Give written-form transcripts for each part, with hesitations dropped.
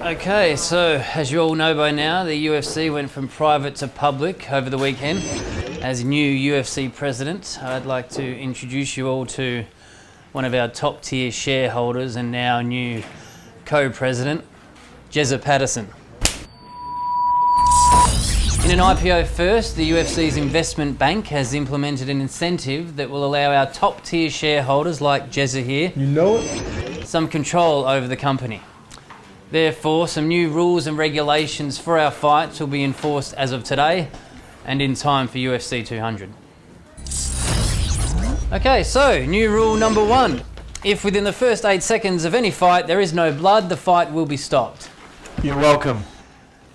Okay, so as you all know by now, the UFC went from private to public over the weekend. As new UFC president, I'd like to introduce you all to one of our top tier shareholders and now new co-president, Jezza Patterson. In an IPO first, the UFC's investment bank has implemented an incentive that will allow our top tier shareholders like Jezza here, some control over the company. Therefore, some new rules and regulations for our fights will be enforced as of today and in time for UFC 200. Okay, so new rule number 1. If within the first 8 seconds of any fight there is no blood, the fight will be stopped. You're welcome.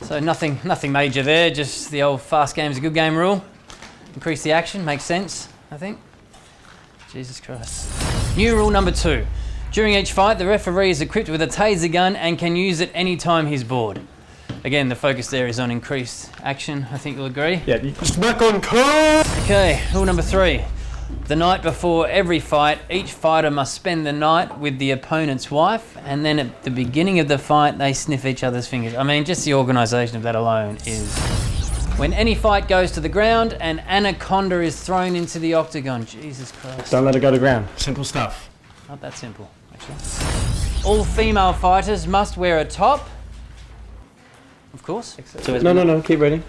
So nothing major there, just the old fast game's a good game rule. Increase the action, makes sense, I think. Jesus Christ. New rule number 2. During each fight, the referee is equipped with a taser gun and can use it any time he's bored. Again, the focus there is on increased action, I think you'll agree. Yeah, you smack on car. Okay, rule number 3. The night before every fight, each fighter must spend the night with the opponent's wife, and then at the beginning of the fight, they sniff each other's fingers. I mean, just the organisation of that alone is... When any fight goes to the ground, an anaconda is thrown into the octagon. Jesus Christ. Don't let it go to ground. Simple stuff. Not that simple, actually. All female fighters must wear a top. Of course. No, keep reading.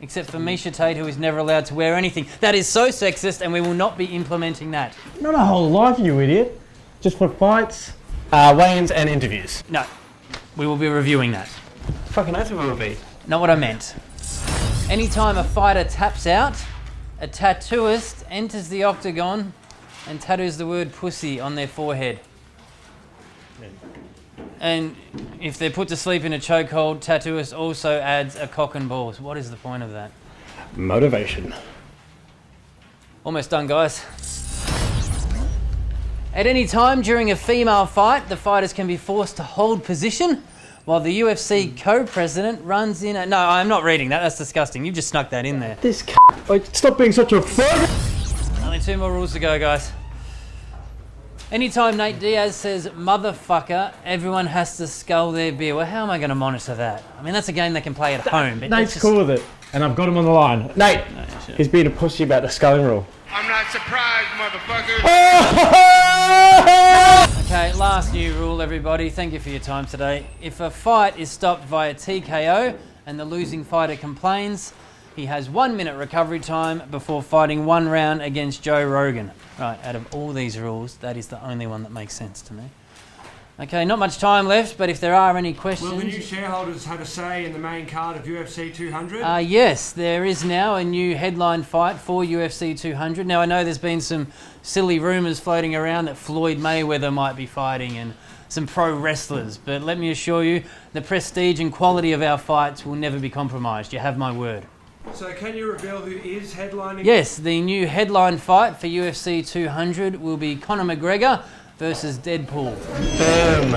Except for Misha Tate, who is never allowed to wear anything. That is so sexist, and we will not be implementing that. Not a whole life, you idiot. Just for fights, weigh-ins and interviews. No, we will be reviewing that. Fucking oath it will be. Not what I meant. Anytime a fighter taps out, a tattooist enters the octagon and tattoos the word pussy on their forehead. And if they're put to sleep in a chokehold, tattooist also adds a cock and balls. What is the point of that? Motivation. Almost done, guys. At any time during a female fight, the fighters can be forced to hold position while the UFC co-president runs in a... No, I'm not reading that. That's disgusting. You just snuck that in there. This stop being such a fuck. Only 2 more rules to go, guys. Anytime Nate Diaz says motherfucker, everyone has to scull their beer. Well, how am I going to monitor that? I mean, that's a game they can play at home. But Nate's cool with it, and I've got him on the line. Nate, he's being a pussy about the sculling rule. I'm not surprised, motherfucker. Okay, last new rule, everybody. Thank you for your time today. If a fight is stopped via TKO and the losing fighter complains, he has 1 minute recovery time before fighting 1 round against Joe Rogan. Right, out of all these rules, that is the only one that makes sense to me. Okay, not much time left, but if there are any questions... Will the new shareholders have a say in the main card of UFC 200? Yes, there is now a new headline fight for UFC 200. Now, I know there's been some silly rumours floating around that Floyd Mayweather might be fighting and some pro wrestlers, but let me assure you, the prestige and quality of our fights will never be compromised. You have my word. So can you reveal who is headlining? Yes, the new headline fight for UFC 200 will be Conor McGregor versus Deadpool. Boom.